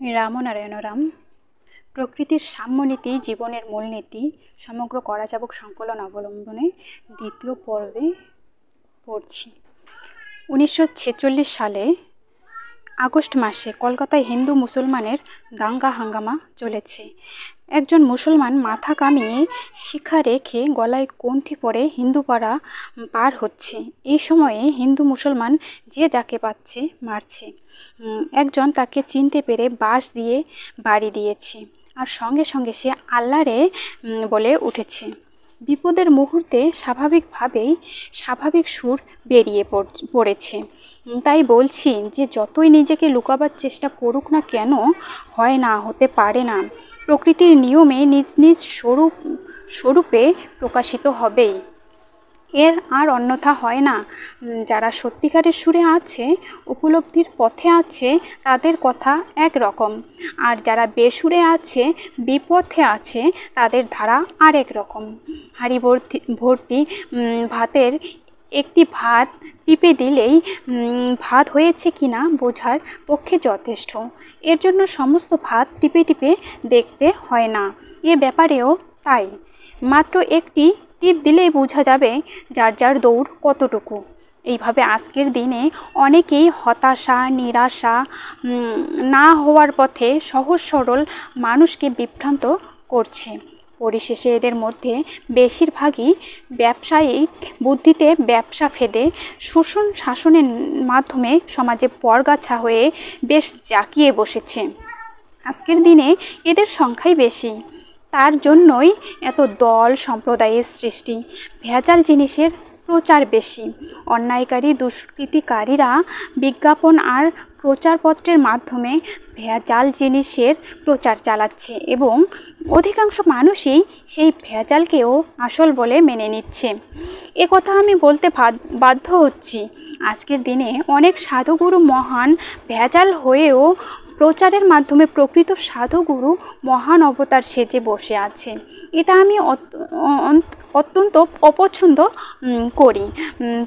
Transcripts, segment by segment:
রামনারায়ণ রাম। প্রকৃতির সাম্যনীতি জীবনের মূলনীতি সমগ্র করা যাবক সংকলন অবলম্বনে দ্বিতীয় পর্বে পড়ছি। 1946 সালে আগস্ট মাসে কলকাতায় হিন্দু মুসলমানের দাঙ্গা হাঙ্গামা চলেছে। একজন মুসলমান মাথা কামিয়ে শিখা রেখে গলায় কণ্ঠি পরে হিন্দুপাড়া পার হচ্ছে। এই সময়ে হিন্দু মুসলমান যে যাকে পাচ্ছে মারছে। একজন তাকে চিনতে পেরে বাঁশ দিয়ে বাড়ি দিয়েছে, আর সঙ্গে সঙ্গে সে আল্লাহরে বলে উঠেছে। বিপদের মুহূর্তে স্বাভাবিকভাবেই স্বাভাবিক সুর বেরিয়ে পড়েছে। তাই বলছি যে যতই নিজেকে লুকাবার চেষ্টা করুক না কেন, হয় না, হতে পারে না। প্রকৃতির নিয়মে নিজ নিজ স্বরূপে প্রকাশিত হবেই, এর আর অন্যথা হয় না। যারা সত্যিকারের সুরে আছে, উপলব্ধির পথে আছে, তাদের কথা একরকম, আর যারা বেসুরে আছে, বিপথে আছে, তাদের ধারা আরেক রকম। হাঁড়ি ভর্তি ভাতের একটি ভাত টিপে দিলেই ভাত হয়েছে কিনা বোঝার পক্ষে যথেষ্ট। এর জন্য সমস্ত ভাত টিপে টিপে দেখতে হয় না। এ ব্যাপারেও তাই। মাত্র একটি টিপ দিলেই বোঝা যাবে যার যার দৌড় কতটুকু। এইভাবে আজকের দিনে অনেকেই হতাশা, নিরাশা না হওয়ার পথে সহজ সরল মানুষকে বিভ্রান্ত করছে। পরিশেষে এদের মধ্যে বেশিরভাগই ব্যবসায়িক বুদ্ধিতে ব্যবসা ফেদে শোষণ শাসনের মাধ্যমে সমাজে পরগাছা হয়ে বেশ জাঁকিয়ে বসেছে। আজকের দিনে এদের সংখ্যাই বেশি। তার জন্যই এত দল সম্প্রদায়ের সৃষ্টি। ভেজাল জিনিসের প্রচার বেশি। অন্যায়কারী দুষ্কৃতিকারীরা বিজ্ঞাপন আর প্রচারপত্রের মাধ্যমে ভেজাল জিনিসের প্রচার চালাচ্ছে, এবং অধিকাংশ মানুষই সেই ভেজালকেও আসল বলে মেনে নিচ্ছে। এ কথা আমি বলতে বাধ্য হচ্ছি। আজকের দিনে অনেক সাধুগুরু মহান ভেজাল হয়েও প্রচারের মাধ্যমে প্রকৃত সাধুগুরু মহান অবতার সেজে বসে আছে। এটা আমি অত্যন্ত অপছন্দ করি।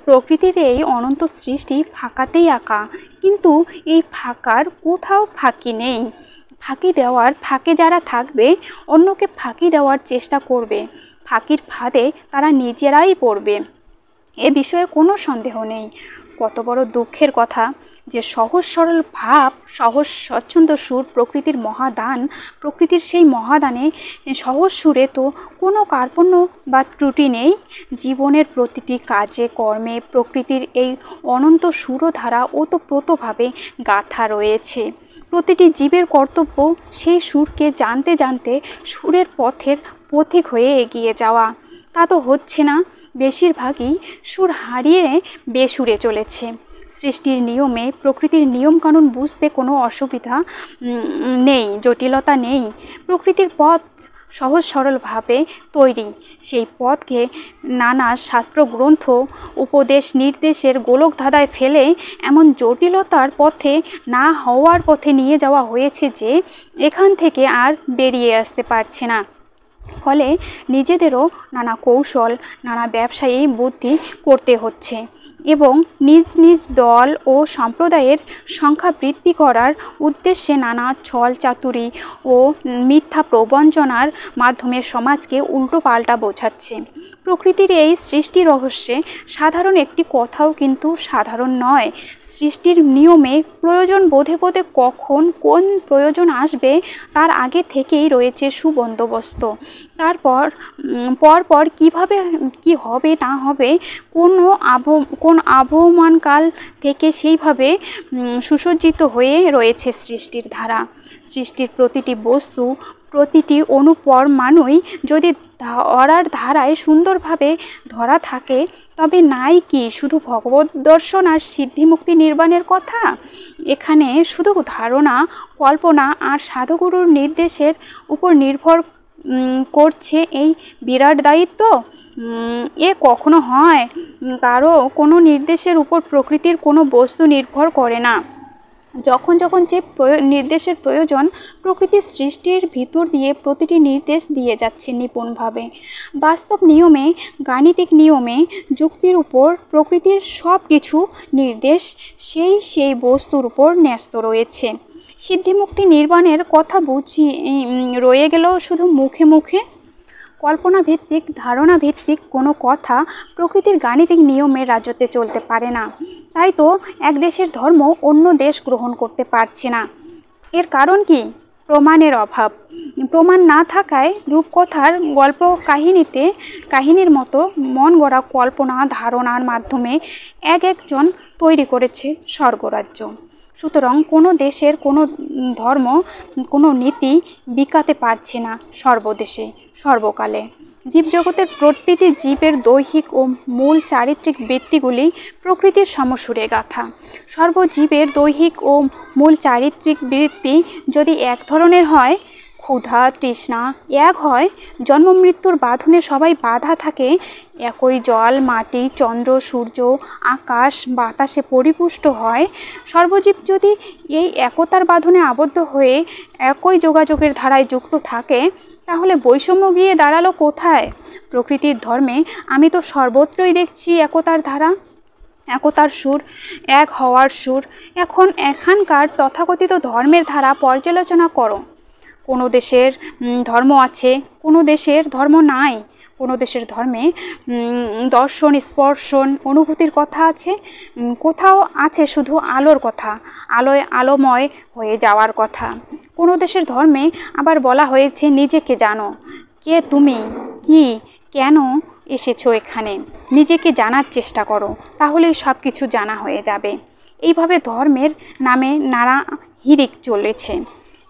প্রকৃতির এই অনন্ত সৃষ্টি ফাঁকাতেই আঁকা, কিন্তু এই ফাঁকার কোথাও ফাঁকি নেই। ফাঁকে যারা থাকবে, অন্যকে ফাঁকি দেওয়ার চেষ্টা করবে, ফাঁকির ফাঁদে তারা নিজেরাই পড়বে, এ বিষয়ে কোনো সন্দেহ নেই। কত বড় দুঃখের কথা যে সহজ সরল ভাব, সহজ স্বচ্ছন্দ সুর প্রকৃতির মহাদান। প্রকৃতির সেই মহাদানে সহজ সুরে তো কোনো কার্পণ্য বা ত্রুটি নেই। জীবনের প্রতিটি কাজে কর্মে প্রকৃতির এই অনন্ত সুরধারা ওতপ্রোতভাবে গাঁথা রয়েছে। প্রতিটি জীবের কর্তব্য সেই সুরকে জানতে জানতে সুরের পথের পথিক হয়ে এগিয়ে যাওয়া। তা তো হচ্ছে না। বেশিরভাগই সুর হারিয়ে বেসুরে চলেছে। সৃষ্টির নিয়মে প্রকৃতির নিয়মকানুন বুঝতে কোনো অসুবিধা নেই, জটিলতা নেই। প্রকৃতির পথ সহজ সরলভাবে তৈরি। সেই পথকে নানা শাস্ত্রগ্রন্থ উপদেশ নির্দেশের গোলকধাঁধায় ফেলে এমন জটিলতার পথে না হওয়ার পথে নিয়ে যাওয়া হয়েছে যে এখান থেকে আর বেরিয়ে আসতে পারছে না। ফলে নিজেদেরও নানা কৌশল, নানা ব্যবসায়ী বুদ্ধি করতে হচ্ছে, এবং নিজ নিজ দল ও সম্প্রদায়ের সংখ্যা বৃদ্ধি করার উদ্দেশ্যে নানা ছল চাতুরি ও মিথ্যা প্রবঞ্চনার মাধ্যমে সমাজকে উল্টো পাল্টা বোঝাচ্ছে। প্রকৃতির এই সৃষ্টি রহস্যে সাধারণ একটি কথাও কিন্তু সাধারণ নয়। সৃষ্টির নিয়মে প্রয়োজন বোধে বোধে কখন কোন প্রয়োজন আসবে তার আগে থেকেই রয়েছে সুবন্দোবস্ত। তারপর পরপর কীভাবে কি হবে না হবে, কোন আবহমানকাল থেকে সেইভাবে সুসজ্জিত হয়ে রয়েছে সৃষ্টির ধারা। সৃষ্টির প্রতিটি বস্তু, প্রতিটি অনুপরমাণুই যদি ধরার ধারায় সুন্দরভাবে ধরা থাকে, তবে নাই কি শুধু ভগবত দর্শন আর সিদ্ধিমুক্তি নির্বাণের কথা? এখানে শুধু ধারণা, কল্পনা আর সাধুগুরুর নির্দেশের উপর নির্ভর করছে এই বিরাট দায়িত্ব। এ কখনো হয়? কারো কোনো নির্দেশের উপর প্রকৃতির কোনো বস্তু নির্ভর করে না। যখন যখন যে নির্দেশের প্রয়োজন, প্রকৃতির সৃষ্টির ভিতর দিয়ে প্রতিটি নির্দেশ দিয়ে যাচ্ছে নিপুণভাবে। বাস্তব নিয়মে, গাণিতিক নিয়মে, যুক্তির উপর প্রকৃতির সব কিছু নির্দেশ সেই বস্তুর উপর ন্যস্ত রয়েছে। সিদ্ধিমুক্তি নির্বাণের কথা বুঝি রয়ে গেল শুধু মুখে মুখে। কল্পনা ভিত্তিক, ধারণা ভিত্তিক কোনো কথা প্রকৃতির গাণিতিক নিয়মের রাজত্বে চলতে পারে না। তাই তো এক দেশের ধর্ম অন্য দেশ গ্রহণ করতে পারছে না। এর কারণ কি? প্রমাণের অভাব। প্রমাণ না থাকায় রূপকথার গল্প কাহিনীর মতো মন গড়া কল্পনা ধারণার মাধ্যমে একজন তৈরি করেছে স্বর্গরাজ্য। সুতরাং কোনো দেশের কোনো ধর্ম, কোনো নীতি বিকাতে পারছে না সর্বদেশে সর্বকালে। জীবজগতের প্রতিটি জীবের দৈহিক ও মূল চারিত্রিক বৃত্তিগুলি প্রকৃতির সমসুরে গাথা। সর্বজীবের দৈহিক ও মূল চারিত্রিক বৃত্তি যদি এক ধরনের হয়, ক্ষুধা তৃষ্ণা এক হয়, জন্ম মৃত্যুর বাঁধনে সবাই বাঁধা থাকে, একই জল মাটি চন্দ্র সূর্য আকাশ বাতাসে পরিপুষ্ট হয়, সর্বজীব যদি এই একতার বাঁধনে আবদ্ধ হয়ে একই যোগাযোগের ধারায় যুক্ত থাকে, তাহলে বৈষম্য গিয়ে দাঁড়ালো কোথায়? প্রকৃতির ধর্মে আমি তো সর্বত্রই দেখছি একতার ধারা, একতার সুর, এক হওয়ার সুর। এখানকার তথাকথিত ধর্মের ধারা পর্যালোচনা করো। কোনো দেশের ধর্ম আছে, কোনো দেশের ধর্ম নাই। কোনো দেশের ধর্মে দর্শন স্পর্শন অনুভূতির কথা আছে, কোথাও আছে শুধু আলোর কথা, আলোয় আলোময় হয়ে যাওয়ার কথা। কোনো দেশের ধর্মে আবার বলা হয়েছে নিজেকে জানো। কে তুমি, কি, কেন এসেছো এখানে, নিজেকে জানার চেষ্টা করো, তাহলেই সব কিছু জানা হয়ে যাবে। এইভাবে ধর্মের নামে নানা হিড়িক চলেছে।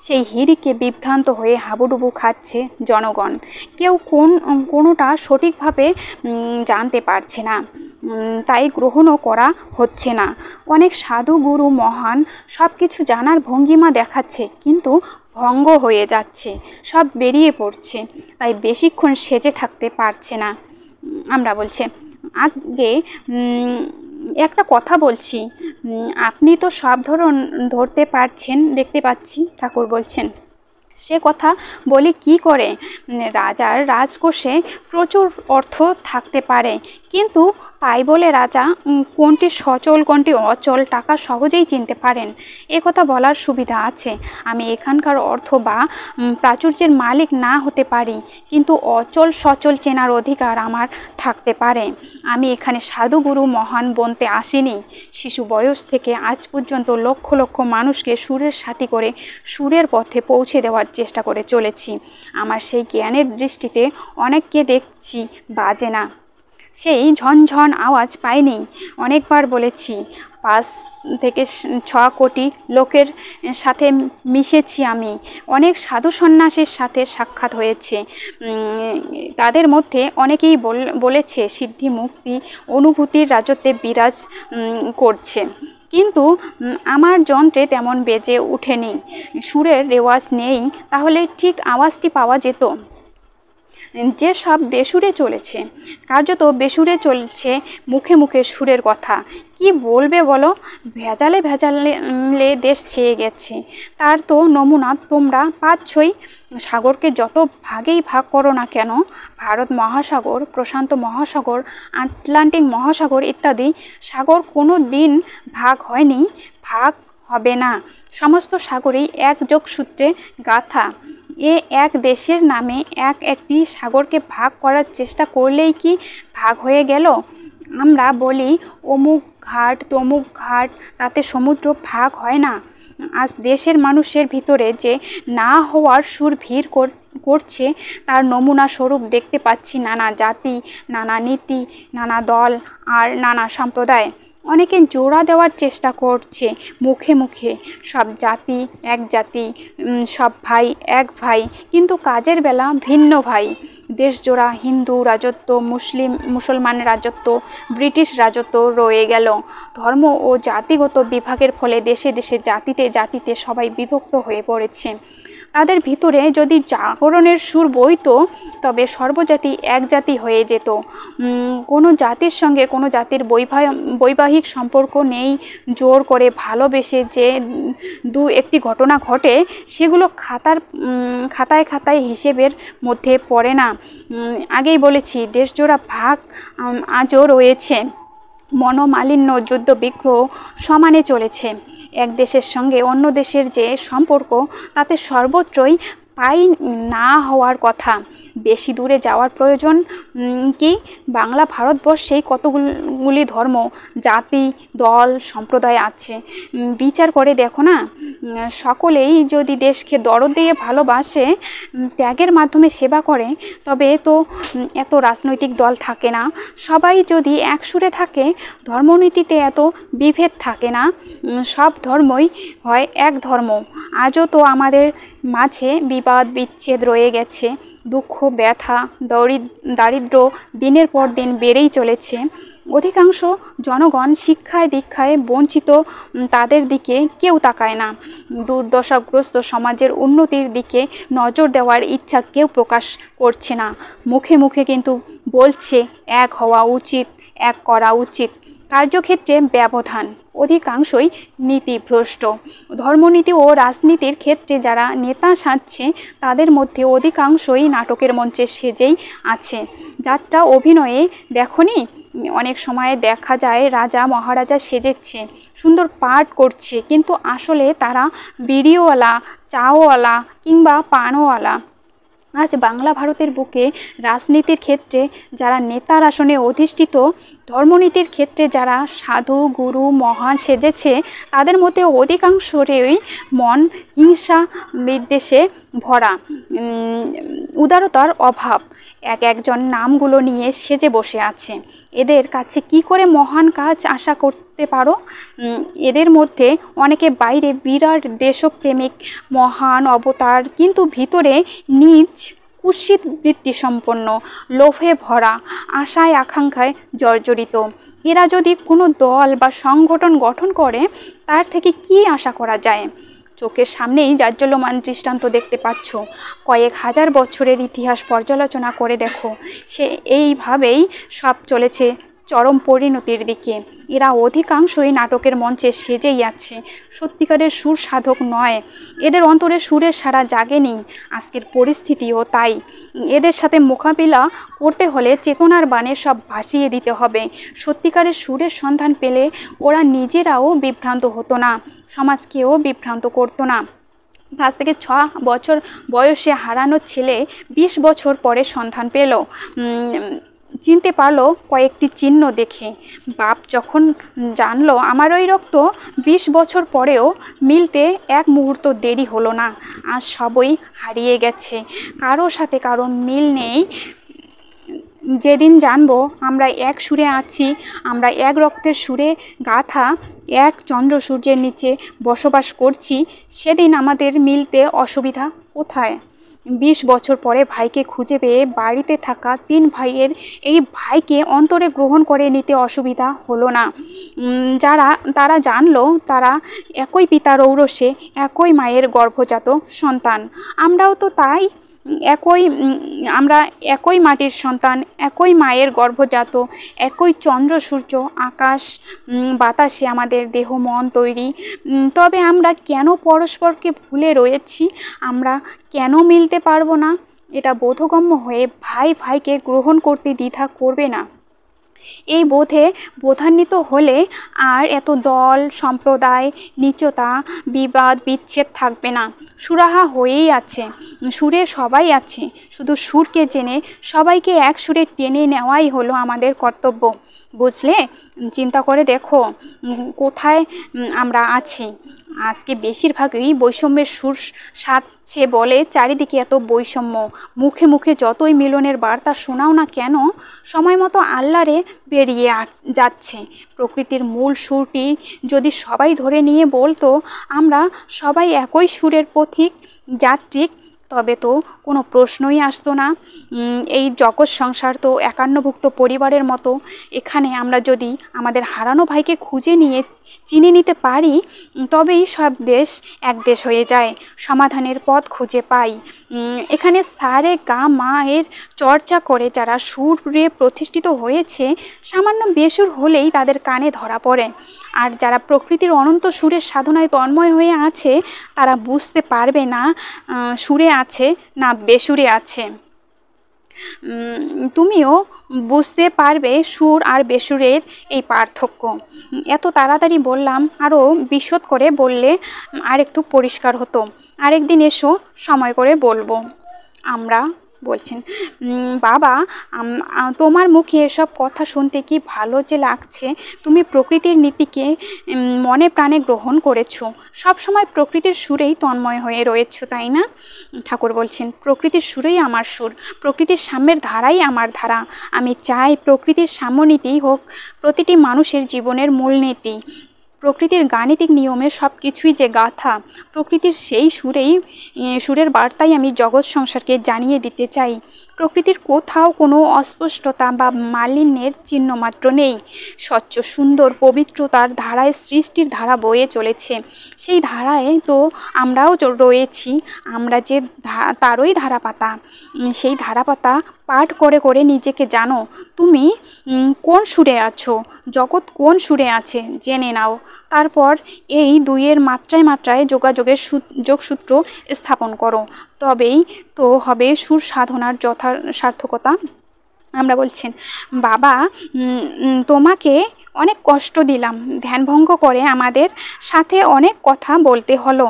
সেই হিড়িকে বিভ্রান্ত হয়ে হাবুডুবু খাচ্ছে জনগণ। কেউ কোনোটা সঠিকভাবে জানতে পারছে না, তাই গ্রহণও করা হচ্ছে না। অনেক সাধু গুরু মহান সব কিছু জানার ভঙ্গিমা দেখাচ্ছে, কিন্তু ভঙ্গ হয়ে যাচ্ছে, সব বেরিয়ে পড়ছে, তাই বেশিক্ষণ সেজে থাকতে পারছে না। আমরা বলছে আগে একটা কথা বলছি, আপনি তো সব ধরতে পারছেন দেখতে পাচ্ছি। ঠাকুর বলছেন, সে কথা বলি কি করে? রাজার রাজকোষে প্রচুর অর্থ থাকতে পারে, কিন্তু তাই বলে রাজা কোনটি সচল কোনটি অচল টাকা সহজেই চিনতে পারেন। এ কথা বলার সুবিধা আছে। আমি এখানকার অর্থ বা প্রাচুর্যের মালিক না হতে পারি, কিন্তু অচল সচল চেনার অধিকার আমার থাকতে পারে। আমি এখানে সাধুগুরু মহান বনতে আসিনি। শিশু বয়স থেকে আজ পর্যন্ত লক্ষ লক্ষ মানুষকে সুরের সাথী করে সুরের পথে পৌঁছে দেওয়ার চেষ্টা করে চলেছি। আমার সেই জ্ঞানের দৃষ্টিতে অনেককে দেখছি বাজে না, সেই ঝনঝন আওয়াজ পাইনি। অনেকবার বলেছি, 5 থেকে 6 কোটি লোকের সাথে মিশেছি আমি। অনেক সাধু সন্ন্যাসীর সাথে সাক্ষাৎ হয়েছে। তাদের মধ্যে অনেকেই বলেছে সিদ্ধি মুক্তি অনুভূতির রাজত্বে বিরাজ করছে, কিন্তু আমার যন্ত্রে তেমন বেজে ওঠেনি, সুরের রেওয়াজ নেই। তাহলে ঠিক আওয়াজটি পাওয়া যেত। যে সব বেসুরে চলেছে, কার্যত বেসুরে চলছে মুখে মুখে সুরের কথা। কি বলবে বলো? ভেজালে দেশ ছেয়ে গেছে। তার তো নমুনা তোমরা পাচ্ছই। সাগরকে যত ভাগেই ভাগ করো না কেন, ভারত মহাসাগর, প্রশান্ত মহাসাগর, আটলান্টিক মহাসাগর ইত্যাদি সাগর কোনো দিন ভাগ হয়নি, ভাগ হবে না। সমস্ত সাগরই এক যোগসূত্রে গাথা। এক দেশের নামে একটি সাগরকে ভাগ করার চেষ্টা করলেই কি ভাগ হয়ে গেল? আমরা বলি অমুক ঘাট তমুক ঘাট, তাতে সমুদ্র ভাগ হয় না। আজ দেশের মানুষের ভিতরে যে না হওয়ার সুর ভিড় করছে, তার নমুনা স্বরূপ দেখতে পাচ্ছি নানা জাতি, নানা নীতি, নানা দল আর নানা সম্প্রদায়। অনেকে জোড়া দেওয়ার চেষ্টা করছে মুখে মুখে, সব জাতি এক জাতি, সব ভাই এক ভাই, কিন্তু কাজের বেলা ভিন্ন ভাই। দেশজোড়া হিন্দু রাজত্ব, মুসলমান রাজত্ব, ব্রিটিশ রাজত্ব রয়ে গেল। ধর্ম ও জাতিগত বিভাগের ফলে দেশে দেশে জাতিতে জাতিতে সবাই বিভক্ত হয়ে পড়েছে। তাদের ভিতরে যদি জাগরণের সুর বইতো, তবে সর্বজাতি এক জাতি হয়ে যেত। কোনো জাতির সঙ্গে কোনো জাতির বৈবাহিক সম্পর্ক নেই, জোর করে ভালোবেসে যে একটি ঘটনা ঘটে, সেগুলো খাতায় খাতায় হিসেবের মধ্যে পড়ে না। আগেই বলেছি, দেশজোড়া ভাগ আজও রয়েছে। মনোমালিন্য, যুদ্ধ বিগ্রহ সমানে চলেছে। এক দেশের সঙ্গে অন্য দেশের যে সম্পর্ক, তাতে সর্বত্রই পাই না হওয়ার কথা। বেশি দূরে যাওয়ার প্রয়োজন কি? বাংলা ভারতবর্ষেই কতগুলি ধর্ম, জাতি, দল, সম্প্রদায় আছে। বিচার করে দেখো না, সকলেই যদি দেশকে দরদ দিয়ে ভালোবাসে, ত্যাগের মাধ্যমে সেবা করে, তবে তো এত রাজনৈতিক দল থাকে না। সবাই যদি এক সুরে থাকে, ধর্মনীতিতে এত বিভেদ থাকে না। সব ধর্মই হয় এক ধর্ম। আজও তো আমাদের মাঝে বিবাদ বিচ্ছেদ রয়ে গেছে। দুঃখ, ব্যথা, দারিদ্র দিনের পর দিন বেড়েই চলেছে। অধিকাংশ জনগণ শিক্ষায় দীক্ষায় বঞ্চিত, তাদের দিকে কেউ তাকায় না। দুর্দশাগ্রস্ত সমাজের উন্নতির দিকে নজর দেওয়ার ইচ্ছা কেউ প্রকাশ করছে না। মুখে মুখে কিন্তু বলছে এক হওয়া উচিত, এক করা উচিত। কার্যক্ষেত্রে ব্যবধান, অধিকাংশই নীতিভ্রষ্ট। ধর্মনীতি ও রাজনীতির ক্ষেত্রে যারা নেতা সাজছে, তাদের মধ্যে অধিকাংশই নাটকের মঞ্চে সেজেই আছে। যাত্রা অভিনয়ে দেখনি, অনেক সময় দেখা যায় রাজা মহারাজা সেজেছে, সুন্দর পাঠ করছে, কিন্তু আসলে তারা বিড়িওয়ালা, চাওয়ালা কিংবা পানওয়ালা। আজ বাংলা ভারতের বুকে রাজনীতির ক্ষেত্রে যারা নেতার আসনে অধিষ্ঠিত, ধর্মনীতির ক্ষেত্রে যারা সাধু গুরু মহান সেজেছে, তাদের মধ্যে অধিকাংশেরই মন হিংসা বিদ্বেষে ভরা, উদারতার অভাব। একজন নামগুলো নিয়ে সেজে বসে আছে। এদের কাছে কি করে মহান কাজ আশা করতে পারো? এদের মধ্যে অনেকে বাইরে বিরাট দেশপ্রেমিক, মহান অবতার, কিন্তু ভিতরে নিজ কুৎসিত বৃত্তিসম্পন্ন, লোভে ভরা, আশায় আকাঙ্ক্ষায় জর্জরিত। এরা যদি কোনো দল বা সংগঠন গঠন করে, তার থেকে কি আশা করা যায়? চোখের সামনেই জাজ্জল্যমান দৃষ্টান্ত দেখতে পাচ্ছ। কয়েক হাজার বছরের ইতিহাস পর্যালোচনা করে দেখো, সে এইভাবেই সব চলেছে চরম পরিণতির দিকে। এরা অধিকাংশই নাটকের মঞ্চে সেজেই আছে, সত্যিকারের সুর সাধক নয়। এদের অন্তরে সুরের সারা জাগেনি। আজকের পরিস্থিতিও তাই। এদের সাথে মোকাবিলা করতে হলে চেতনার বাণে সব ভাসিয়ে দিতে হবে। সত্যিকারের সুরের সন্ধান পেলে ওরা নিজেরাও বিভ্রান্ত হতো না, সমাজকেও বিভ্রান্ত করতো না। 5 থেকে 6 বছর বয়সে হারানো ছেলে 20 বছর পরে সন্ধান পেল, চিনতে পারলো কয়েকটি চিহ্ন দেখে। বাপ যখন জানলো আমার ওই রক্ত, 20 বছর পরেও মিলতে এক মুহূর্ত দেরি হলো না। আজ সবই হারিয়ে গেছে, কারো সাথে কারো মিল নেই। যেদিন জানবো আমরা এক সুরে আছি, আমরা এক রক্তের সুরে গাথা এক চন্দ্র সূর্যের নিচে বসবাস করছি, সেদিন আমাদের মিলতে অসুবিধা কোথায়? 20 বছর পরে ভাইকে খুঁজে পেয়ে বাড়িতে থাকা 3 ভাইয়ের এই ভাইকে অন্তরে গ্রহণ করে নিতে অসুবিধা হলো না। তারা জানলো তারা একই পিতার ঔরসে, একই মায়ের গর্ভজাত সন্তান। আমরাও তো তাই, আমরা একই মাটির সন্তান, একই মায়ের গর্ভজাত, একই চন্দ্র সূর্য আকাশ বাতাসে আমাদের দেহ মন তৈরি। তবে আমরা কেন পরস্পরকে ভুলে রয়েছি? আমরা কেন মিলতে পারবো না? এটা বোধগম্য হয়ে ভাই ভাইকে গ্রহণ করতে দ্বিধা করবে না। এই বোধে বোধান্বিত হলে আর এত দল সম্প্রদায়, নীচতা, বিবাদ বিচ্ছেদ থাকবে না। সুরাহা হয়েই আছে, সুরে সবাই আছে। শুধু সুরকে জেনে সবাইকে এক সুরে টেনে নেওয়াই হলো আমাদের কর্তব্য। বুঝলে? চিন্তা করে দেখো কোথায় আমরা আছি। আজকে বেশিরভাগই বৈষম্যের সুর সাধছে বলে চারিদিকে এত বৈষম্য। মুখে মুখে যতই মিলনের বার্তা শোনাও না কেন, সময় মতো আল্লাহরে বেরিয়ে যাচ্ছে। প্রকৃতির মূল সুরটি যদি সবাই ধরে নিয়ে বলতো আমরা সবাই একই সুরের পথিক যাত্রী, তবে তো কোনো প্রশ্নই আসতো না। এই জগৎ সংসার তো একান্নভুক্ত পরিবারের মতো। এখানে আমরা যদি আমাদের হারানো ভাইকে খুঁজে নিয়ে চিনে নিতে পারি, তবেই সব দেশ এক দেশ হয়ে যায়, সমাধানের পথ খুঁজে পাই। এখানে সারে গা মা এর চর্চা করে যারা সুরে প্রতিষ্ঠিত হয়েছে, সামান্য বেসুর হলেই তাদের কানে ধরা পড়ে। আর যারা প্রকৃতির অনন্ত সুরের সাধনায় তন্ময় হয়ে আছে, তারা বুঝতে পারবে না সুরে আছে না বেসুরে আছে। তুমিও বুঝতে পারবে সুর আর বেসুরের এই পার্থক্য। এত তাড়াতাড়ি বললাম, আরও বিশদ করে বললে আর একটু পরিষ্কার হতো। আরেকদিন এসো, সময় করে বলবো। আমরা বলছেন, বাবা তোমার মুখে এসব কথা শুনতে কি ভালো যে লাগছে। তুমি প্রকৃতির নীতিকে মনে প্রাণে গ্রহণ করেছো, সবসময় প্রকৃতির সুরেই তন্ময় হয়ে রয়েছো, তাই না? ঠাকুর বলছেন, প্রকৃতির সুরেই আমার সুর, প্রকৃতির সাম্যের ধারাই আমার ধারা। আমি চাই প্রকৃতির সাম্যনীতিই হোক প্রতিটি মানুষের জীবনের মূলনীতি। প্রকৃতির গাণিতিক নিয়মে সব কিছুই যে গাথা, প্রকৃতির সেই সুরের বার্তাই আমি জগৎ সংসারকে জানিয়ে দিতে চাই। প্রকৃতির কোথাও কোনো অস্পষ্টতা বা মালিন্যের চিহ্নমাত্র নেই। স্বচ্ছ সুন্দর পবিত্রতার ধারায় সৃষ্টির ধারা বয়ে চলেছে। সেই ধারায় তো আমরাও রয়েছি। আমরা যে তারই ধারাপাতা। সেই ধারাপাতা পাঠ করে করে নিজেকে জানো। তুমি কোন সুরে আছো, জগৎ কোন সুরে আছে জেনে নাও। তারপর এই দুইয়ের মাত্রায় মাত্রায় যোগাযোগের যোগসূত্র স্থাপন করো। তবেই তো হবে সুর সাধনার সার্থকতা। আমরা বলছেন, বাবা তোমাকে অনেক কষ্ট দিলাম, ধ্যানভঙ্গ করে আমাদের সাথে অনেক কথা বলতে হলো।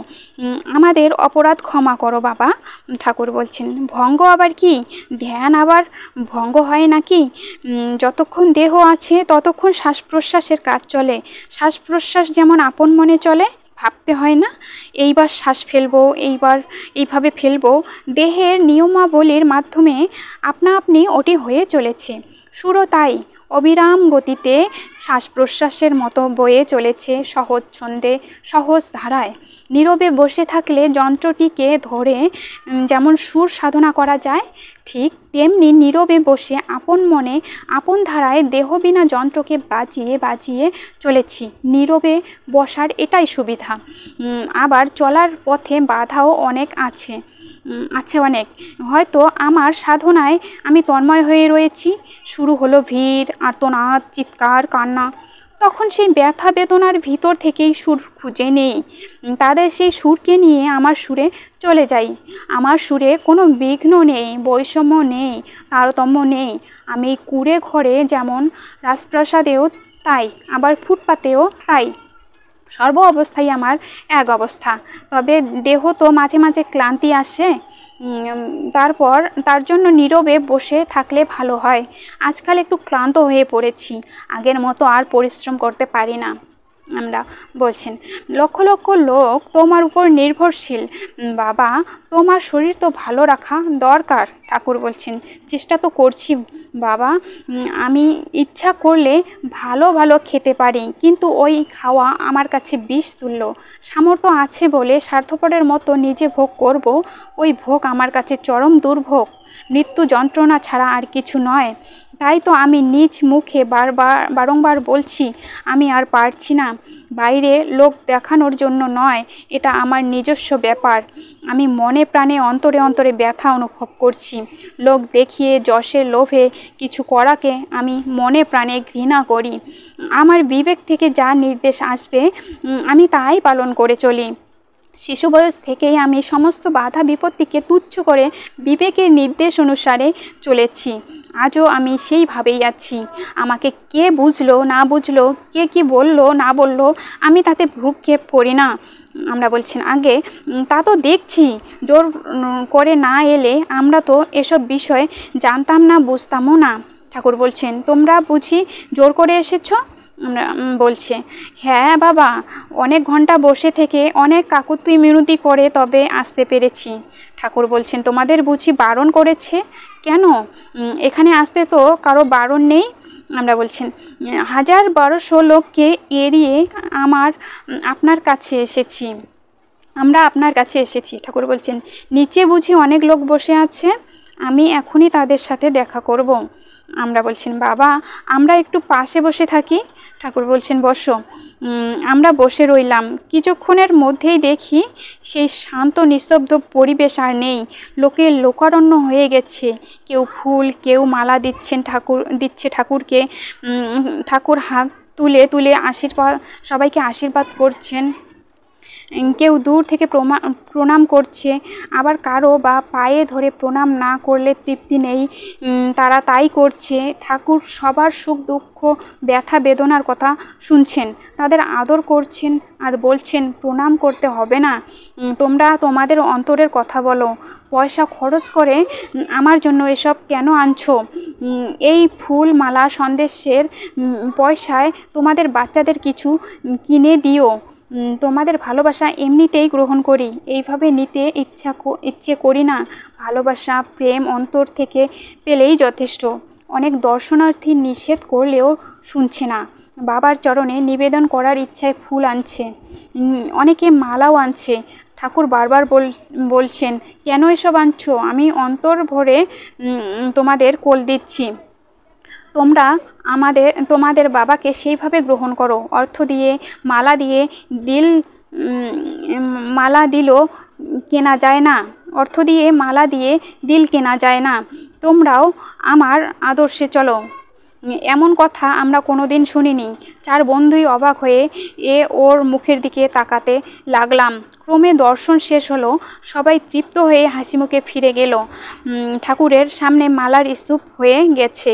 আমাদের অপরাধ ক্ষমা করো বাবা। ঠাকুর বলছেন, ভঙ্গ আবার কি? ধ্যান আবার ভঙ্গ হয় নাকি? যতক্ষণ দেহ আছে ততক্ষণ শ্বাস প্রশ্বাসের কাজ চলে। শ্বাস প্রশ্বাস যেমন আপন মনে চলে, ভাবতে হয় না এইবার শ্বাস ফেলবো, এইভাবে ফেলবো। দেহের নিয়মাবলীর মাধ্যমে আপনা আপনি ওটি হয়ে চলেছে। সুরও তাই অবিরাম গতিতে শ্বাস প্রশ্বাসের মতো বয়ে চলেছে, সহজ ছন্দে, সহজ ধারায়। নীরবে বসে থাকলে যন্ত্রটিকে ধরে যেমন সুর সাধনা করা যায়, ঠিক তেমনি নীরবে বসে আপন মনে আপন ধারায় দেহবিনা যন্ত্রকে বাজিয়ে বাজিয়ে চলেছি। নীরবে বসার এটাই সুবিধা। আবার চলার পথে বাধাও অনেক আছে অনেক। হয়তো আমার সাধনায় আমি তন্ময় হয়ে রয়েছি, শুরু হলো ভিড়, আর্তনাদ, চিৎকার, কান্না। তখন সেই ব্যথা বেদনার ভিতর থেকেই সুর খুঁজে নেই, তাদের সেই সুরকে নিয়ে আমার সুরে চলে যাই। আমার সুরে কোনো বিঘ্ন নেই, বৈষম্য নেই, তারতম্য নেই। আমি কুঁড়ে ঘরে যেমন, রাজপ্রাসাদেও তাই, আবার ফুটপাতেও তাই। সর্ব অবস্থায় আমার এক অবস্থা। তবে দেহ তো মাঝে মাঝে ক্লান্তি আসে, তার জন্য নীরবে বসে থাকলে ভালো হয়। আজকাল একটু ক্লান্ত হয়ে পড়েছি, আগের মতো আর পরিশ্রম করতে পারি না। আমরা বলছেন, লক্ষ লক্ষ লোক তোমার উপর নির্ভরশীল বাবা, তোমার শরীর তো ভালো রাখা দরকার। ঠাকুর বলছেন, চেষ্টা তো করছি বাবা। আমি ইচ্ছা করলে ভালো ভালো খেতে পারি, কিন্তু ওই খাওয়া আমার কাছে বিষ তুল্য। সামর্থ্য আছে বলে স্বার্থপরের মতো নিজে ভোগ করব, ওই ভোগ আমার কাছে চরম দুর্ভোগ, মৃত্যু যন্ত্রণা ছাড়া আর কিছু নয়। তাই তো আমি নিজ মুখে বারংবার বলছি, আমি আর পারছি না। বাইরে লোক দেখানোর জন্য নয়, এটা আমার নিজস্ব ব্যাপার। আমি মনে প্রাণে অন্তরে অন্তরে ব্যথা অনুভব করছি। লোক দেখিয়ে যশের লোভে কিছু করাকে আমি মনে প্রাণে ঘৃণা করি। আমার বিবেক থেকে যা নির্দেশ আসবে আমি তাই পালন করে চলি। শিশু বয়স থেকেই আমি সমস্ত বাধা বিপত্তিকে তুচ্ছ করে বিবেকের নির্দেশ অনুসারে চলেছি। আজও আমি সেইভাবেই আছি। আমাকে কে বুঝলো না বুঝলো, কে কি বললো না বললো, আমি তাতে ভ্রূক্ষেপ করি না। আমরা বলছেন, আগে তা তো দেখছি, জোর করে না এলে আমরা তো এসব বিষয় জানতাম না, বুঝতামও না। ঠাকুর বলছেন, তোমরা বুঝি জোর করে এসেছো? আমরা বলছে, হ্যাঁ বাবা, অনেক ঘন্টা বসে থেকে অনেক কাকুতি মিনতি করে তবে আসতে পেরেছি। ঠাকুর বলছেন, তোমাদের বুঝি বারণ করেছে? কেন, এখানে আসতে তো কারো বারণ নেই। আমরা বলছেন, 1000-1200 লোককে এড়িয়ে আপনার কাছে এসেছি। আমরা আপনার কাছে এসেছি। ঠাকুর বলছেন, নিচে বুঝি অনেক লোক বসে আছে, আমি এখনই তাদের সাথে দেখা করব। আমরা বলছেন, বাবা আমরা একটু পাশে বসে থাকি। ঠাকুর বলছেন, বসো। আমরা বসে রইলাম। কিছুক্ষণের মধ্যেই দেখি সেই শান্ত নিস্তব্ধ পরিবেশ আর নেই, লোকের লোকারণ্য হয়ে গেছে। কেউ ফুল, কেউ মালা দিচ্ছে ঠাকুরকে। ঠাকুর হাত তুলে তুলে সবাইকে আশীর্বাদ করছেন। কেউ দূর থেকে প্রণাম করছে, আবার কারো বা পায়ে ধরে প্রণাম না করলে তৃপ্তি নেই, তারা তাই করছে। ঠাকুর সবার সুখ দুঃখ ব্যথা বেদনার কথা শুনছেন, তাদের আদর করছেন আর বলছেন প্রণাম করতে হবে না, তোমরা তোমাদের অন্তরের কথা বলো। পয়সা খরচ করে আমার জন্য এসব কেন আনছো? এই ফুল মালা সন্দেশের পয়সায় তোমাদের বাচ্চাদের কিছু কিনে দিও। তোমাদের ভালোবাসা এমনিতেই গ্রহণ করি, এইভাবে নিতে ইচ্ছে করি না। ভালোবাসা প্রেম অন্তর থেকে পেলেই যথেষ্ট। অনেক দর্শনার্থী নিষেধ করলেও শুনছে না, বাবার চরণে নিবেদন করার ইচ্ছায় ফুল আনছে, অনেকে মালাও আনছে। ঠাকুর বারবার বলছেন, কেন এসব আনছো? আমি অন্তর ভরে তোমাদের কোল দিচ্ছি, তোমরা তোমাদের বাবাকে সেইভাবে গ্রহণ করো। অর্থ দিয়ে মালা দিয়ে দিল কেনা যায় না, অর্থ দিয়ে মালা দিয়ে দিল কেনা যায় না। তোমরাও আমার আদর্শে চলো। এমন কথা আমরা কোনোদিন শুনিনি। চার বন্ধুই অবাক হয়ে ওর মুখের দিকে তাকাতে লাগলাম। ক্রমে দর্শন শেষ হলো, সবাই তৃপ্ত হয়ে হাসিমুখে ফিরে গেল। ঠাকুরের সামনে মালার স্তূপ হয়ে গেছে,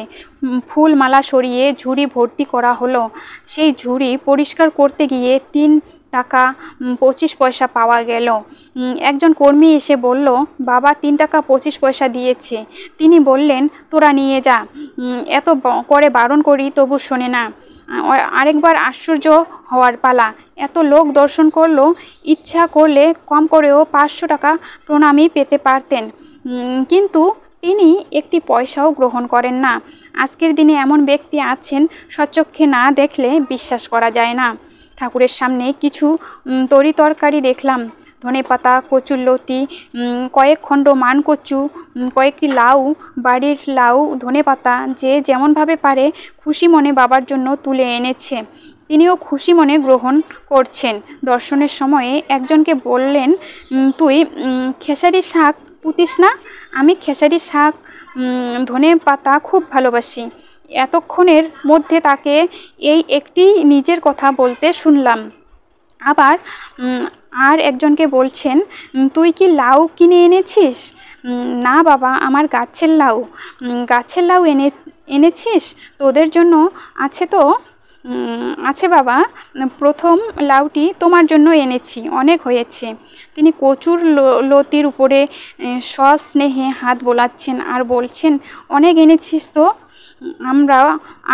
ফুল মালা সরিয়ে ঝুড়ি ভর্তি করা হলো। সেই ঝুড়ি পরিষ্কার করতে গিয়ে 3 টাকা 25 পয়সা পাওয়া গেল। একজন কর্মী এসে বলল, বাবা 3 টাকা 25 পয়সা দিয়েছে। তিনি বললেন, তোরা নিয়ে যা। এত করে বারণ করি তবু শোনে না। আরেকবার আশ্চর্য হওয়ার পালা, এত লোক দর্শন করলো, ইচ্ছা করলে কম করেও 500 টাকা প্রণামী পেতে পারতেন, কিন্তু তিনি একটি পয়সাও গ্রহণ করেন না। আজকের দিনে এমন ব্যক্তি আছেন, স্বচক্ষে না দেখলে বিশ্বাস করা যায় না। ঠাকুরের সামনে কিছু তরি তরকারি দেখলাম, ধনেপাতা, কচুরলতি, কয়েক খণ্ড মানকচু, কয়েকটি লাউ, বাড়ির লাউ, ধনেপাতা যে যেমনভাবে পারে খুশি মনে বাবার জন্য তুলে এনেছে। তিনিও খুশি মনে গ্রহণ করছেন। দর্শনের সময়ে একজনকে বললেন, তুই খেসারি শাক পুতিস না? আমি খেসারি শাক ধনেপাতা খুব ভালোবাসি। এতক্ষণের মধ্যে তাকে এই একটি নিজের কথা বলতে শুনলাম। আবার আর একজনকে বলছেন, তুই কি লাউ কিনে এনেছিস? না বাবা, আমার গাছের লাউ এনেছিস? তোদের জন্য আছে তো? আছে বাবা, প্রথম লাউটি তোমার জন্য এনেছি, অনেক হয়েছে। তিনি কচুর লতির উপরে সস্নেহে হাত বোলাচ্ছেন আর বলছেন, অনেক এনেছিস তো? আমরা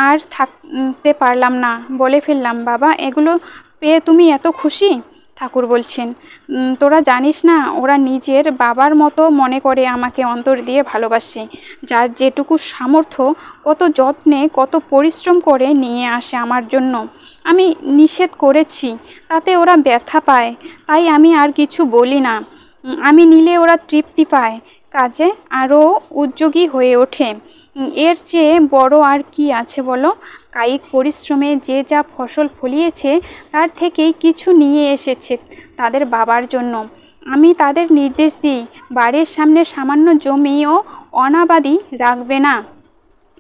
আর থাকতে পারলাম না, বলে ফেললাম, বাবা এগুলো পেয়ে তুমি এত খুশি? ঠাকুর বলছেন, তোরা জানিস না, ওরা নিজের বাবার মতো মনে করে আমাকে অন্তর দিয়ে ভালোবাসে। যার যেটুকু সামর্থ্য কত যত্নে কত পরিশ্রম করে নিয়ে আসে আমার জন্য। আমি নিষেধ করেছি, তাতে ওরা ব্যথা পায়, তাই আমি আর কিছু বলি না। আমি নিলে ওরা তৃপ্তি পায়, কাজে আরও উদ্যোগী হয়ে ওঠে। এর চেয়ে বড় আর কি আছে বলো? কায়িক পরিশ্রমে যে যা ফসল ফলিয়েছে তার থেকেই কিছু নিয়ে এসেছে তাদের বাবার জন্য। আমি তাদের নির্দেশ দিই, বাড়ির সামনে সামান্য জমিও অনাবাদি রাখবে না।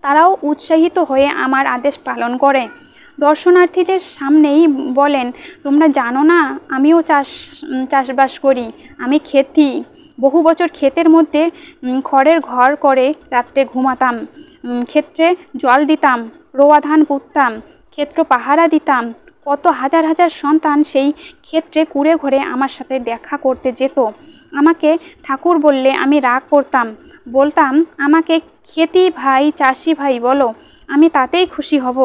তারাও উৎসাহিত হয়ে আমার আদেশ পালন করে। দর্শনার্থীদের সামনেই বলেন, তোমরা জানো না, আমিও চাষবাস করি, আমি খেতি। বহু বছর ক্ষেতের মধ্যে খড়ের ঘর করে রাত্রে ঘুমাতাম, ক্ষেত্রে জল দিতাম, রোয়া ধান পুঁততাম, ক্ষেত্র পাহারা দিতাম। কত হাজার হাজার সন্তান সেই ক্ষেত্রে কুড়ে ঘরে আমার সাথে দেখা করতে যেত। আমাকে ঠাকুর বললে আমি রাগ করতাম, বলতাম, আমাকে খেতি ভাই, চাষি ভাই বলো, আমি তাতেই খুশি হব।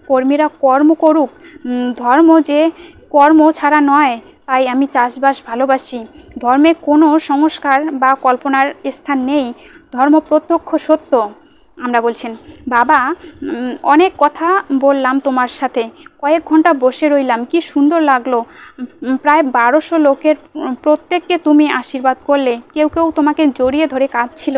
কর্মীরা কর্ম করুক, ধর্ম যে কর্ম ছাড়া নয়, তাই আমি চাষবাস ভালোবাসি। ধর্মে কোনো সংস্কার বা কল্পনার স্থান নেই, ধর্ম প্রত্যক্ষ সত্য। আমরা বলছেন, বাবা অনেক কথা বললাম তোমার সাথে, কয়েক ঘন্টা বসে রইলাম, কি সুন্দর লাগলো। প্রায় 1200 লোকের প্রত্যেককে তুমি আশীর্বাদ করলে, কেউ কেউ তোমাকে জড়িয়ে ধরে কাঁদছিল।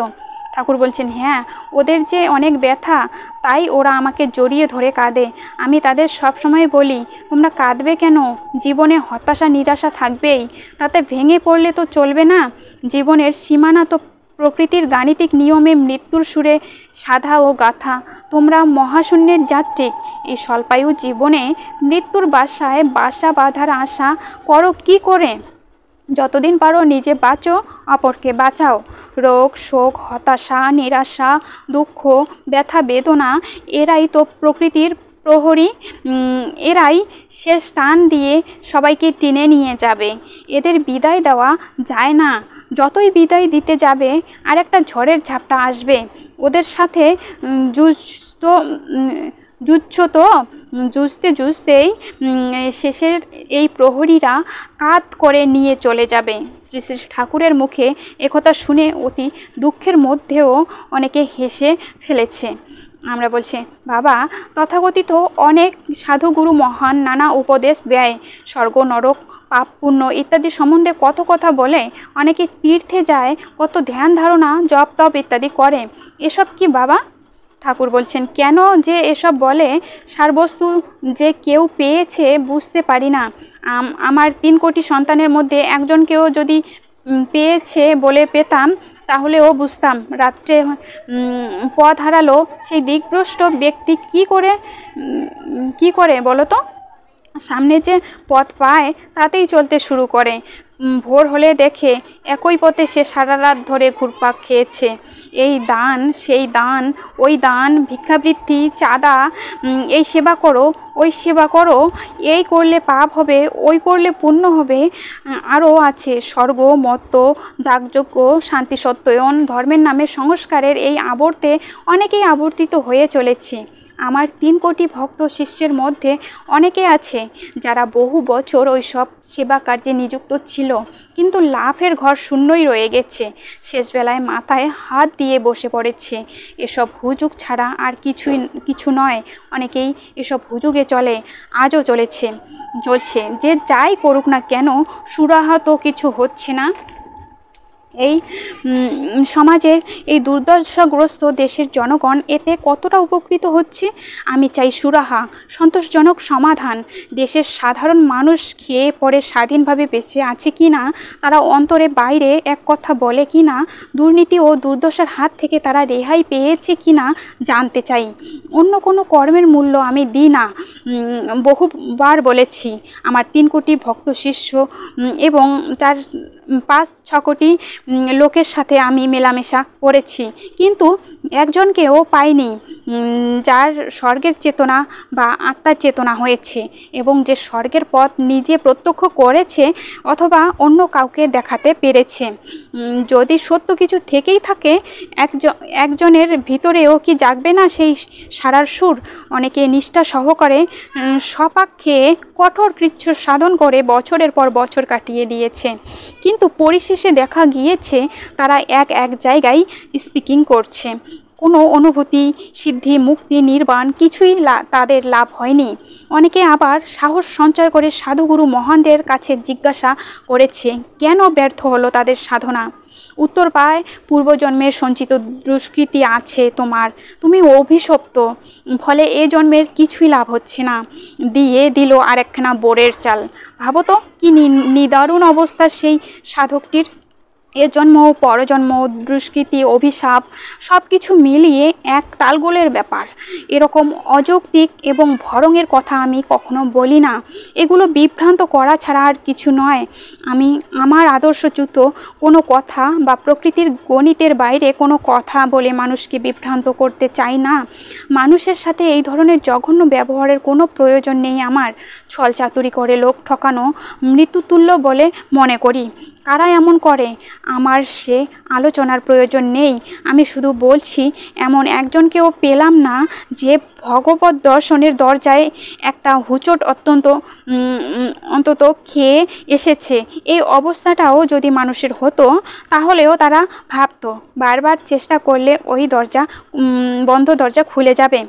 ঠাকুর বলছেন, হ্যাঁ, ওদের যে অনেক ব্যথা, তাই ওরা আমাকে জড়িয়ে ধরে কাঁদে। আমি তাদের সব সময় বলি, তোমরা কাঁদবে কেন? জীবনে হতাশা নিরাশা থাকবেই, তাতে ভেঙে পড়লে তো চলবে না। জীবনের সীমানা তো প্রকৃতির গাণিতিক নিয়মে মৃত্যুর সুরে সাধা ও গাথা। তোমরা মহাশূন্যের যাত্রী, এই স্বল্পায়ু জীবনে মৃত্যুর বাসায় বাসা বাঁধার আশা করো কি করে? যতদিন পারো নিজে বাঁচো, অপরকে বাঁচাও। রোগ, শোক, হতাশা, নিরাশা, দুঃখ, ব্যথা, বেদনা এরাই তো প্রকৃতির প্রহরী। এরাই শেষ টান দিয়ে সবাইকে টেনে নিয়ে যাবে। এদের বিদায় দেওয়া যায় না। যতই বিদায় দিতে যাবে আর একটা ঝড়ের ঝাপটা আসবে। ওদের সাথে জুঝতে জুঝতেই শেষের এই প্রহরীরা কাঁধ করে নিয়ে চলে যাবে। শ্রী শ্রী ঠাকুরের মুখে একথা শুনে অতি দুঃখের মধ্যেও অনেকে হেসে ফেলেছে। আমরা বলছি, বাবা, তথাকথিত অনেক সাধুগুরু মহান নানা উপদেশ দেয়, স্বর্গ নরক, পাপ পুণ্য ইত্যাদি সম্বন্ধে কত কথা বলে। অনেকে তীর্থে যায়, কত ধ্যান ধারণা, জপ তপ ইত্যাদি করে। এসব কি বাবা? ঠাকুর বলছেন, কেন যে এসব বলে, সারবস্তু যে কেউ পেয়েছে বুঝতে পারি না। আমার 3 কোটি সন্তানের মধ্যে একজনকেও যদি পেয়েছে বলে পেতাম, তাহলেও বুঝতাম। রাত্রে পথ হারালো সেই দিকভ্রষ্ট ব্যক্তি কি করে বলো তো? সামনে যে পথ পায় তাতেই চলতে শুরু করে। ভোর হলে দেখে একই পথে সে সারা রাত ধরে ঘুরপাক খেয়েছে। এই দান, সেই দান, ওই দান, ভিক্ষাবৃত্তি, চাঁদা, এই সেবা করো, ওই সেবা করো, এই করলে পাপ হবে, ওই করলে পুণ্য হবে। আরও আছে স্বর্গ, মত্ত, যাগযজ্ঞ, শান্তি সত্যয়ন, ধর্মের নামে সংস্কারের এই আবর্তে অনেকেই আবর্তিত হয়ে চলেছে। আমার 3 কোটি ভক্ত শিষ্যের মধ্যে অনেকে আছে যারা বহু বছর ওই সব সেবা কার্যে নিযুক্ত ছিল, কিন্তু লাভের ঘর শূন্যই রয়ে গেছে। শেষবেলায় মাথায় হাত দিয়ে বসে পড়েছে। এসব হুজুগ ছাড়া আর কিছু নয়। অনেকেই এসব হুজুগে চলে, আজও চলছে। যে যাই করুক না কেন, সুরাহা তো কিছু হচ্ছে না। এই সমাজের এই দুর্দশাগ্রস্ত দেশের জনগণ এতে কতটা উপকৃত হচ্ছে? আমি চাই সুরাহা, সন্তোষজনক সমাধান। দেশের সাধারণ মানুষ খেয়ে পরে স্বাধীনভাবে বেঁচে আছে কি না, তারা অন্তরে বাইরে এক কথা বলে কি না, দুর্নীতি ও দুর্দশার হাত থেকে তারা রেহাই পেয়েছে কি না জানতে চাই। অন্য কোনো কর্মের মূল্য আমি দিই না। বহুবার বলেছি, আমার 3 কোটি ভক্ত শিষ্য এবং তার 5-6 কোটি লোকের সাথে আমি মেলামেশা করেছি, কিন্তু একজনকেও পাইনি যার স্বর্গের চেতনা বা আত্মার চেতনা হয়েছে এবং যে স্বর্গের পথ নিজে প্রত্যক্ষ করেছে অথবা অন্য কাউকে দেখাতে পেরেছে। যদি সত্য কিছু থেকেই থাকে, একজনের ভিতরেও কি জাগবে না সেই সারার সুর? অনেকে নিষ্ঠা সহকারে স্বপাক্ষে কঠোর কৃচ্ছ সাধন করে বছরের পর বছর কাটিয়ে দিয়েছে, কিন্তু পরিশেষে দেখা গিয়েছে তারা এক জায়গায় স্পিকিং করছে। কোনো অনুভূতি, সিদ্ধি, মুক্তি, নির্বাণ কিছুই তাদের লাভ হয়নি। অনেকে আবার সাহস সঞ্চয় করে সাধুগুরু মহানদের কাছে জিজ্ঞাসা করেছে, কেন ব্যর্থ হলো তাদের সাধনা? উত্তর পায়, পূর্বজন্মের সঞ্চিত দুষ্কৃতি আছে তোমার, তুমি অভিশপ্ত, ফলে এ জন্মের কিছুই লাভ হচ্ছে না। দিয়ে দিল আরেকখানা বোরের চাল। ভাবো তো কি নিদারুণ অবস্থা সেই সাধকটির। এ জন্ম, পরজন্ম, দুষ্কৃতি, অভিশাপ সব কিছু মিলিয়ে এক তালগোলের ব্যাপার। এরকম অযৌক্তিক এবং ভরঙের কথা আমি কখনো বলি না। এগুলো বিভ্রান্ত করা ছাড়া আর কিছু নয়। আমি আমার আদর্শচ্যুত কোনো কথা বা প্রকৃতির গণিতের বাইরে কোনো কথা বলে মানুষকে বিভ্রান্ত করতে চাই না। মানুষের সাথে এই ধরনের জঘন্য ব্যবহারের কোনো প্রয়োজন নেই আমার। ছলচাতুরি করে লোক ঠকানো মৃত্যুতুল্য বলে মনে করি। কারা এমন করে আমার সে আলোচনার প্রয়োজন নেই। আমি শুধু বলছি, এমন একজনকেও পেলাম না যে ভগবত দর্শনের দরজায় একটা হুচট অন্তত খেয়ে এসেছে। এই অবস্থাটাও যদি মানুষের হতো, তাহলেও তারা ভাবতো বারবার চেষ্টা করলে ওই বন্ধ দরজা খুলে যাবে।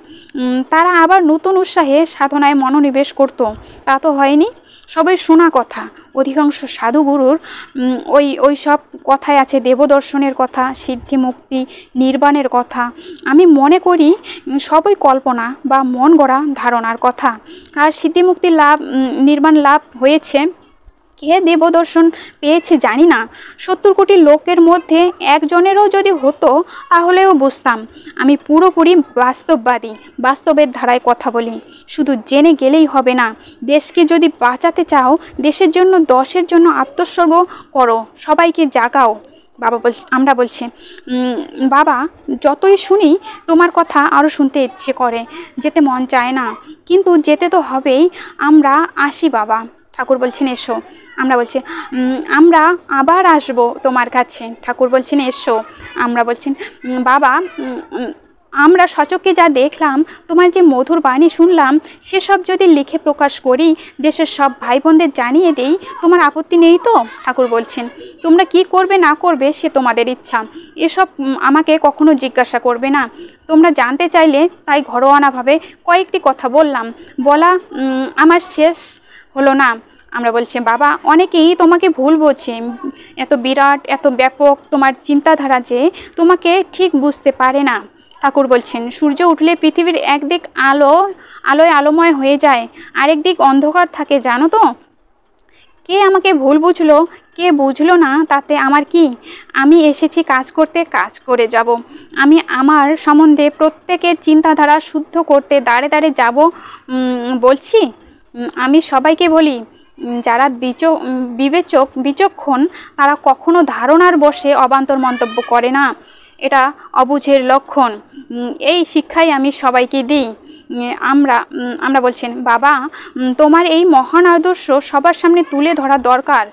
তারা আবার নতুন উৎসাহে সাধনায় মনোনিবেশ করতো। তা তো হয়নি। সবাই শোনা কথা। অধিকাংশ সাধুগুরুর ওই সব কথায় আছে দেবদর্শনের কথা, সিদ্ধি, মুক্তি, নির্বাণের কথা। আমি মনে করি সবই কল্পনা বা মন গড়া ধারণার কথা। আর সিদ্ধি, মুক্তি লাভ, নির্বাণ লাভ হয়েছে কে দেবদর্শন পেয়েছে জানি না, 70 কোটি লোকের মধ্যে একজনেরও যদি হতো তাহলেও বুঝতাম। আমি পুরোপুরি বাস্তববাদী, বাস্তবের ধারায় কথা বলি। শুধু জেনে গেলেই হবে না, দেশকে যদি বাঁচাতে চাও, দেশের জন্য, দশের জন্য আত্মোৎসর্গ করো, সবাইকে জাগাও। আমরা বলছি, বাবা যতই শুনি তোমার কথা আরও শুনতে ইচ্ছে করে, যেতে মন চায় না, কিন্তু যেতে তো হবেই। আমরা আসি বাবা। ঠাকুর বলছেন এসো। আমরা বলছি, আমরা আবার আসব তোমার কাছে। ঠাকুর বলছেন এসো। আমরা বলছেন, বাবা আমরা সচক্ষে যা দেখলাম, তোমার যে মধুর বাণী শুনলাম, সেসব যদি লিখে প্রকাশ করি, দেশের সব ভাই বোনদের জানিয়ে দেই, তোমার আপত্তি নেই তো? ঠাকুর বলছেন, তোমরা কি করবে না করবে সে তোমাদের ইচ্ছা, এসব আমাকে কখনো জিজ্ঞাসা করবে না। তোমরা জানতে চাইলে তাই ঘরোয়ানাভাবে কয়েকটি কথা বললাম, বলা আমার শেষ হলো না। আমরা বলছি, বাবা অনেকেই তোমাকে ভুল বোঝে, এত বিরাট, এত ব্যাপক তোমার চিন্তাধারা যে তোমাকে ঠিক বুঝতে পারে না। ঠাকুর বলছেন, সূর্য উঠলে পৃথিবীর একদিক আলোয় আলোময় হয়ে যায়, আরেক দিক অন্ধকার থাকে, জানো তো? কে আমাকে ভুল বুঝলো, কে বুঝলো না, তাতে আমার কি? আমি এসেছি কাজ করতে, কাজ করে যাব। আমি আমার সম্বন্ধে প্রত্যেকের চিন্তাধারা শুদ্ধ করতে দাঁড়ে দাঁড়ে যাব বলছি। আমি সবাইকে বলি, যারা বিচক্ষণ তারা কখনো ধারণার বশে অবান্তর মন্তব্য করে না, এটা অবুঝের লক্ষণ। এই শিক্ষাই আমি সবাইকে দিই। আমরা বলছেন, বাবা তোমার এই মহান আদর্শ সবার সামনে তুলে ধরা দরকার।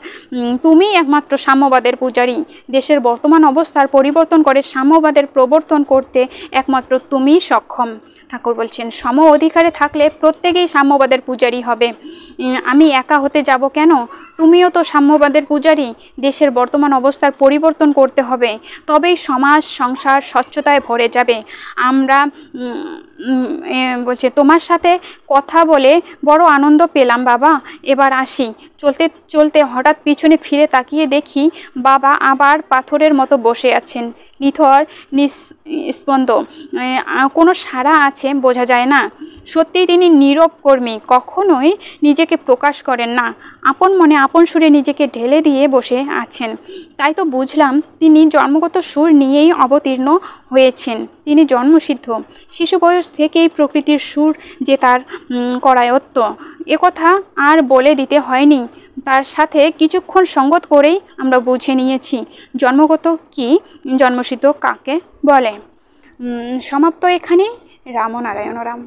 তুমি একমাত্র সাম্যবাদের পূজারী। দেশের বর্তমান অবস্থার পরিবর্তন করে সাম্যবাদের প্রবর্তন করতে একমাত্র তুমিই সক্ষম। ঠাকুর বলছেন, সম অধিকারে থাকলে প্রত্যেকেই সাম্যবাদের পূজারী হবে। আমি একা হতে যাব কেন? তুমিও তো সাম্যবাদের পূজারী। দেশের বর্তমান অবস্থার পরিবর্তন করতে হবে, তবেই সমাজ সংসার স্বচ্ছতায় ভরে যাবে। আমরা বলছে, তোমার সাথে কথা বলে বড় আনন্দ পেলাম বাবা, এবার আসি। চলতে চলতে হঠাৎ পিছনে ফিরে তাকিয়ে দেখি বাবা আবার পাথরের মতো বসে আছেন, নিথর নিস্পন্দ, কোনো সাড়া আছে বোঝা যায় না। সত্যিই তিনি নীরব কর্মী, কখনোই নিজেকে প্রকাশ করেন না, আপন মনে আপন সুরে নিজেকে ঢেলে দিয়ে বসে আছেন। তাই তো বুঝলাম তিনি জন্মগত সুর নিয়েই অবতীর্ণ হয়েছেন। তিনি জন্মসিদ্ধ, শিশু বয়স থেকেই প্রকৃতির সুর যে তার করায়ত্ত, একথা আর বলে দিতে হয়নি। তার সাথে কিছুক্ষণ সঙ্গত করেই আমরা বুঝে নিয়েছি জন্মগত কি, জন্মসিদ্ধ কাকে বলে। সমাপ্ত এখানে। রাম নারায়ণ রাম।